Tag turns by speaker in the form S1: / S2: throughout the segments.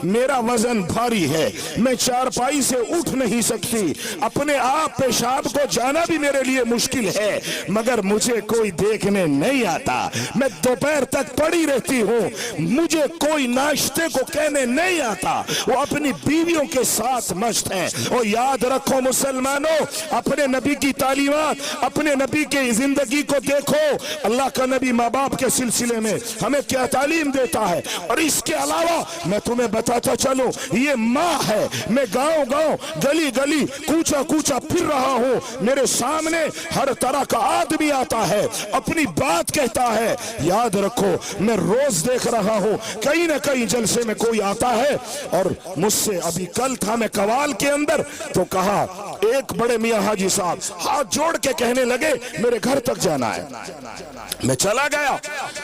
S1: मेरा वजन भारी है, मैं चारपाई से उठ नहीं सकती, अपने आप पेशाब को जाना भी मेरे लिए मुश्किल है, मगर मुझे कोई देखने नहीं आता, मैं दोपहर तक पड़ी रहती हूँ, मुझे कोई नाश्ते को कहने नहीं आता। वो अपनी बीवियों के साथ मस्त हैं। और याद रखो मुसलमानों, अपने नबी की तालीमात, अपने नबी की जिंदगी को देखो। अल्लाह का नबी माँ बाप के सिलसिले में हमें क्या तालीम देता है। और इसके अलावा मैं तुम्हें बताता चलूं, ये माँ है। मैं गांव गांव, गली गली, कूचा कूचा फिर रहा हूँ, मेरे सामने हर तरह का आदमी आता है, अपनी बात कहता है। याद रखो, मैं रोज देख रहा हूँ कहीं ना कहीं जलसे में कोई आता है। और मुझसे अभी कल था मैं कवाल के अंदर, तो कहा एक बड़े मियाँ हाजी साहब हाथ जोड़ के कहने लगे मेरे घर तक जाना है। मैं चला गया,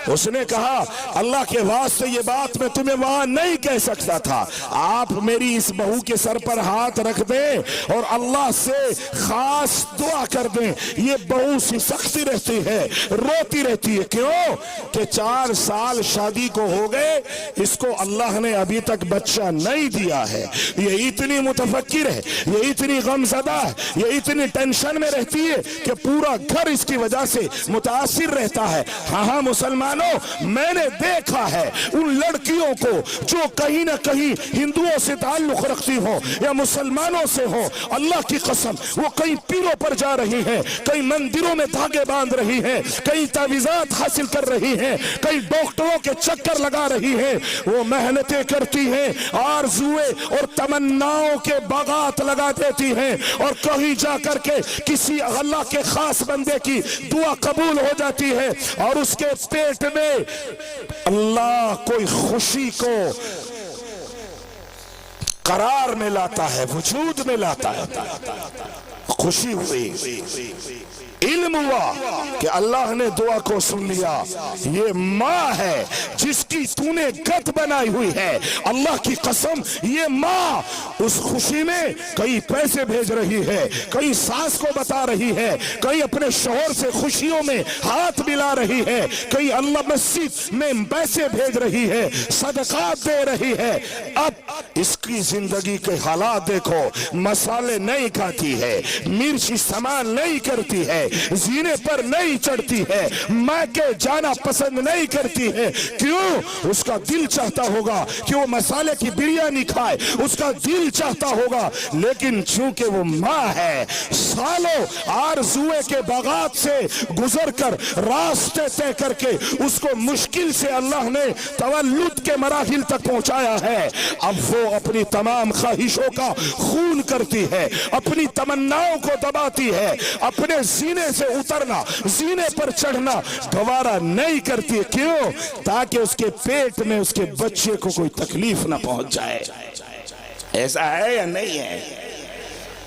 S1: उसने कहा अल्लाह के वास्ते ये बात मैं तुम्हें वहां नहीं कह सकता था, आप मेरी इस बहू के सर पर हाथ रख दें और अल्लाह से खास दुआ कर दें। ये बहू सी सख्ती रहती है, रोती रहती है। क्यों? कि 4 साल शादी को हो गए, इसको अल्लाह ने अभी तक बच्चा नहीं दिया है। ये इतनी मुतफक्किर है, ये इतनी गमज़दा है, ये इतनी टेंशन में रहती है कि पूरा घर इसकी वजह से मुतासिर रहता है। हाँ हाँ मुसलमानों, मैंने देखा है उन लड़कियों को जो कहीं ना कहीं हिंदुओं से ताल्लुक रखती हो या मुसलमानों से हो, अल्लाह की कसम वो कहीं पीरों पर जा रही हैं, कहीं मंदिरों में धागे बांध रही हैं, कहीं तावीज़ात हासिल कर रही हैं, कहीं डॉक्टरों के चक्कर लगा रही हैं। वो मेहनतें करती हैं, आरज़ुए और तमन्नाओं के बागात लगा देती हैं, और कहीं जा करके किसी अल्लाह के खास बंदे की दुआ कबूल हो जाती है, और उसके पेट में अल्लाह कोई खुशी को करार में लाता है, वजूद में लाता है। खुशी हुई, इल्म हुआ कि अल्लाह ने दुआ को सुन लिया। ये माँ है जिसकी तूने गत बनाई हुई है, अल्लाह की कसम। ये माँ उस खुशी में कहीं पैसे भेज रही है, कहीं सास को बता रही है, कहीं अपने शौहर से खुशियों में हाथ मिला रही है, कहीं अल्लाह मस्जिद में पैसे भेज रही है, सदकात दे रही है। अब इसकी जिंदगी के हालात देखो, मसाले नहीं खाती है, मिर्च इस्तेमाल नहीं करती है, जीने पर नहीं चढ़ती है, मायके जाना पसंद नहीं करती है। क्यों? उसका दिल चाहता होगा कि वो मसाले की बिरयानी खाए, उसका दिल चाहता होगा, लेकिन चूंकि वो माँ है, सालों आरज़ुए के बागात से गुजर कर रास्ते तय करके उसको मुश्किल से अल्लाह ने तवल्लुद के मराहिल तक पहुंचाया है। अब वो अपनी तमाम ख्वाहिशों का खून करती है, अपनी तमन्नाओं को दबाती है, अपने सीने से उतरना, सीने पर चढ़ना गवारा नहीं करती। क्यों? ताकि उसके पेट में उसके बच्चे को कोई तकलीफ ना पहुंच जाए। ऐसा है या नहीं है?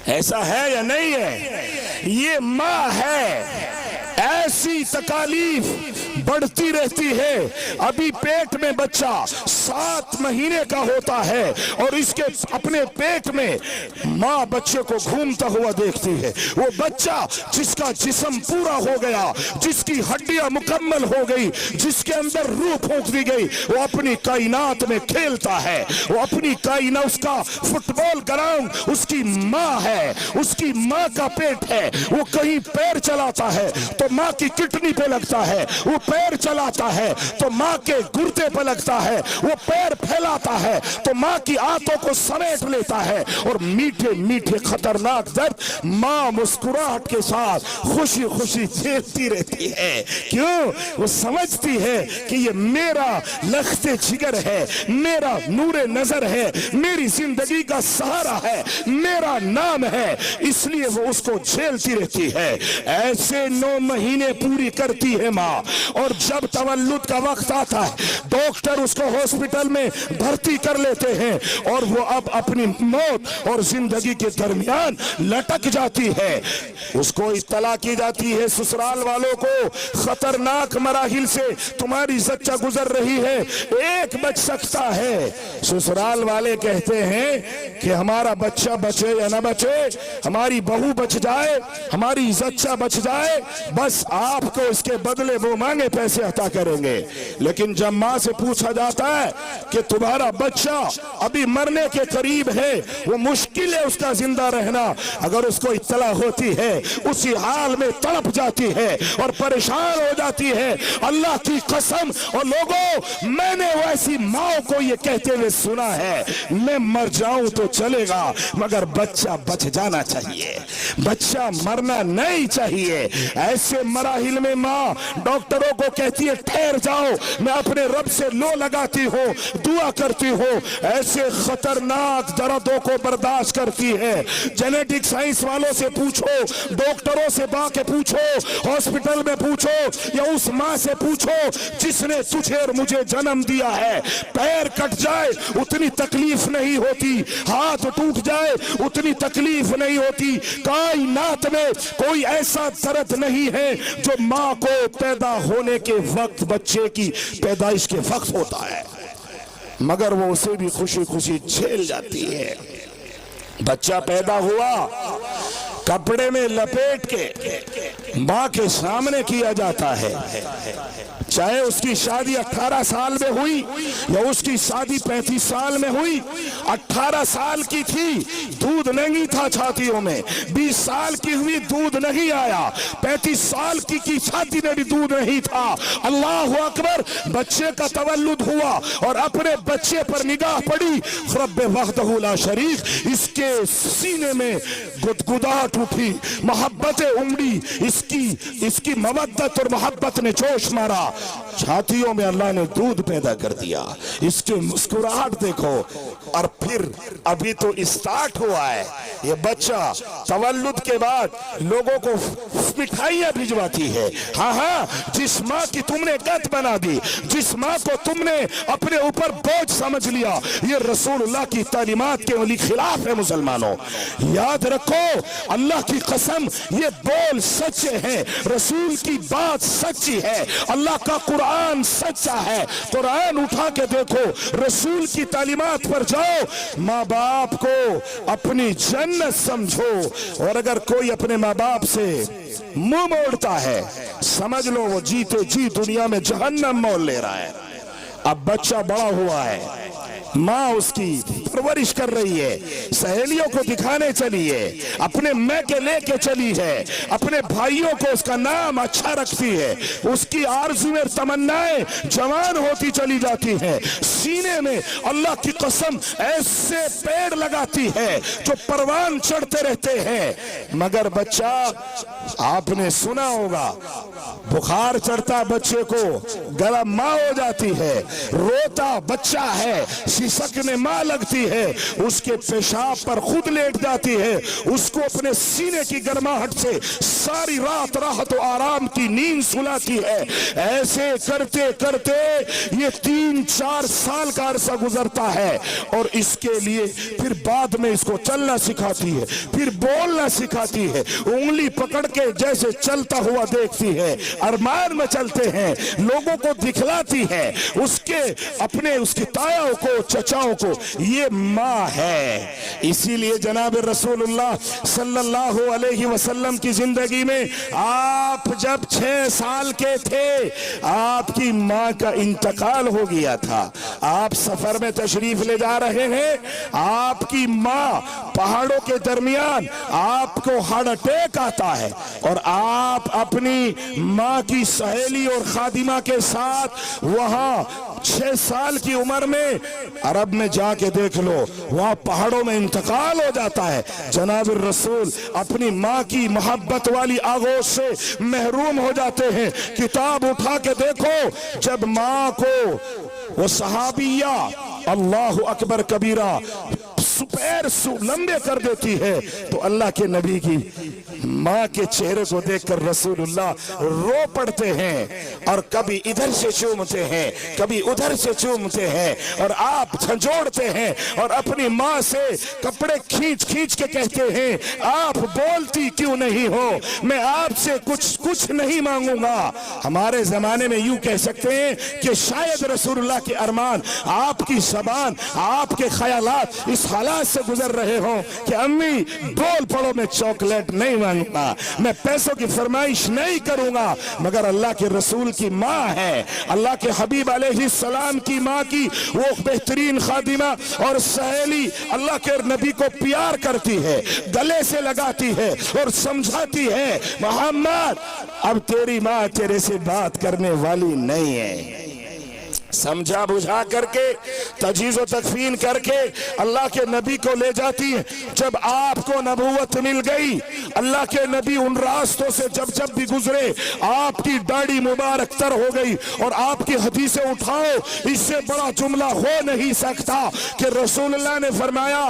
S1: ऐसा है या नहीं है? ये माँ है, ऐसी तकालीफ बढ़ती रहती है। अभी पेट में बच्चा 7 महीने का होता है और इसके अपने पेट में माँ बच्चे को घूमता हुआ देखती है। वो बच्चा जिसका जिस्म पूरा हो गया, जिसकी हड्डियां मुकम्मल हो गई, जिसके अंदर रूह फूंक दी गई, वो अपनी कायनात में खेलता है, वो अपनी कायनात, उसका फुटबॉल ग्राउंड उसकी माँ है, उसकी माँ का पेट है। वो कहीं पैर चलाता है तो माँ की किडनी पे लगता है, वो पैर चलाता है तो माँ के गुर्दे पे लगता है, वो पैर फैलाता है तो माँ की आंतों को समेट लेता है, और मीठे मीठे खतरनाक दर्द माँ मुस्कुराहट के साथ खुशी खुशी झेलती रहती है। क्यों? वो समझती है कि ये मेरा लख्ते जिगर है, मेरा नूरे नजर है, मेरी जिंदगी का सहारा है, मेरा नाम है, इसलिए वो उसको झेलती रहती है। ऐसे 9 महीने पूरी करती है माँ, और जब तवल्लुद का वक्त आता है, डॉक्टर उसको हॉस्पिटल में भर्ती कर लेते हैं, और वो अब अपनी मौत और जिंदगी के दरमियान लटक जाती है। उसको इत्तला की जाती है ससुराल वालों को, खतरनाक मराहिल से तुम्हारी जच्चा गुजर रही है, एक बच सकता है। ससुराल वाले कहते हैं कि हमारा बच्चा बचे या ना बचे, हमारी बहू बच जाए, हमारी जच्चा बच जाए, बस आपको इसके बदले वो मांगे पैसे अता करेंगे। लेकिन जब माँ से पूछा जाता है कि तुम्हारा बच्चा अभी मरने के करीब है, वो मुश्किल है उसका जिंदा रहना, अगर उसको इत्तला होती है उसी हाल में तड़प जाती है और परेशान हो जाती है। अल्लाह की कसम, और लोगों मैंने वैसी माँ को ये कहते हुए सुना है, मैं मर जाऊं तो चलेगा मगर बच्चा बच जाना चाहिए, बच्चा मरना नहीं चाहिए। ऐसे मराहिल में माँ डॉक्टरों को कहती है ठहर जाओ, मैं अपने रब से लो लगाती हूँ, दुआ करती हूँ, ऐसे खतरनाक दर्दों को बर्दाश्त करती है। जेनेटिक साइंस वालों से पूछो, डॉक्टरों से बाके पूछो, हॉस्पिटल में पूछो, या उस माँ से पूछो जिसने तुझे और मुझे जन्म दिया है। पैर कट जाए उतनी तकलीफ नहीं होती, हाथ टूट जाए उतनी तकलीफ नहीं होती। कायनात में कोई ऐसा दर्द नहीं है जो माँ को पैदा होने के वक्त, बच्चे की पैदाइश के वक्त होता है, मगर वो उसे भी खुशी खुशी झेल जाती है। बच्चा पैदा हुआ, कपड़े में लपेट के माँ के सामने किया जाता है, चाहे उसकी शादी 18 साल में हुई या उसकी शादी 35 साल में हुई। 18 साल की थी, दूध नहीं था छातियों में, 20 साल की हुई, दूध नहीं आया, 35 साल की छाती में भी दूध नहीं था। अल्लाह अकबर, बच्चे का तवल्लुद हुआ और अपने बच्चे पर निगाह पड़ी, रब्बे वहदहू ला शरीक, इसके सीने में गुदगुदाहट उठी, मोहब्बतें उमड़ी, इसकी मवद्दत और मोहब्बत ने जोश मारा, छातियों में अल्लाह ने दूध पैदा कर दिया। इसकी मुस्कुराहट देखो। और फिर अभी तो स्टार्ट हुआ है, ये बच्चा तवल्लुद के बाद लोगों को मिठाइयां भिजवाती है। हाँ हाँ, जिस माँ की तुमने गत बना दी, जिस माँ को तुमने अपने ऊपर बोझ समझ लिया, ये रसूलुल्लाह की तालीमात के खिलाफ है। मुसलमानों याद रखो, अल्लाह की कसम, ये बोल सच्चे हैं, रसूल की बात सच्ची है, अल्लाह का कुरान सच्चा है। कुरान उठा के देखो, रसूल की तालीमात पर जाओ, माँ बाप को अपनी जन्नत समझो। और अगर कोई अपने माँ बाप से मुंह मोड़ता है, समझ लो वो जीते जी दुनिया में जहन्नम मोल ले रहा है। अब बच्चा बड़ा हुआ है, माँ उसकी परवरिश कर रही है, सहेलियों को दिखाने चली है, अपने मैके लेके चली है, अपने भाइयों को उसका नाम अच्छा रखती है, उसकी आरज़ुएं तमन्नाएं जवान होती चली जाती हैं, सीने में अल्लाह की कसम ऐसे पेड़ लगाती है जो परवान चढ़ते रहते हैं। मगर बच्चा, आपने सुना होगा, बुखार चढ़ता बच्चे को, गला माँ हो जाती है, रोता बच्चा है, सिसकने माँ लगती है, उसके पेशाब पर खुद लेट जाती है, उसको अपने सीने की गर्माहट से सारी रात राहत और आराम की नींद सुलाती है। ऐसे करते करते ये 3-4 साल का अरसा गुजरता है और इसके लिए फिर बाद में इसको चलना सिखाती है, फिर बोलना सिखाती है, उंगली पकड़ के जैसे चलता हुआ देखती है, अरमान में चलते हैं, लोगों को दिखलाती है, उसकी तायाओं को, चचाओं को, ये माँ है। इसीलिए जनाब रसूलुल्लाह सल्लल्लाहु अलैहि वसल्लम की जिंदगी में आप जब 6 साल के थे, आपकी माँ का इंतकाल हो गया था। आप सफर में तशरीफ ले जा रहे हैं, आपकी माँ पहाड़ों के दरमियान, आपको हार्ट अटैक आता है और आप अपनी माँ की सहेली और खादिमा के साथ वहां 6 साल की उम्र में अरब में जाके देख लो, वहां पहाड़ों में इंतकाल हो जाता है। जनाब रसूल अपनी माँ की मोहब्बत वाली आगोश से महरूम हो जाते हैं। किताब उठा के देखो, जब माँ को वो सहाबिया अल्लाह अकबर कबीरा पैर लंबे कर देती है, तो अल्लाह के नबी की माँ के चेहरे को देखकर रसूलुल्लाह रो पड़ते हैं और कभी इधर से चूमते हैं, कभी उधर से चूमते हैं और आप झंझोड़ते हैं और अपनी माँ से कपड़े खींच खींच के कहते हैं, आप बोलती क्यों नहीं हो, मैं आपसे कुछ नहीं मांगूंगा। हमारे जमाने में यूं कह सकते हैं कि शायद रसूलुल्लाह के अरमान, आपकी ज़बान, आपके ख्यालात इस हालात से गुजर रहे हो कि अम्मी बोल पड़ो, मैं चॉकलेट नहीं मांगूंगा, मैं पैसों की फरमाइश नहीं करूंगा, मगर अल्लाह के रसूल की माँ है, अल्लाह के हबीब अलैहिस्सलाम की माँ की वो बेहतरीन खादिमा और सहेली अल्लाह के नबी को प्यार करती है, गले से लगाती है और समझाती है, मोहम्मद अब तेरी माँ तेरे से बात करने वाली नहीं है। समझा बुझा करके तजीज़ व तकफीन करके अल्लाह के नबी को ले जाती है। जब आपको नबूवत मिल गई, अल्लाह के नबी उन रास्तों से जब जब भी गुजरे आपकी दाढ़ी मुबारक तर हो गई। और आपकी हदीसें उठाओ, इससे बड़ा जुमला हो नहीं सकता कि रसूलुल्लाह ने फरमाया,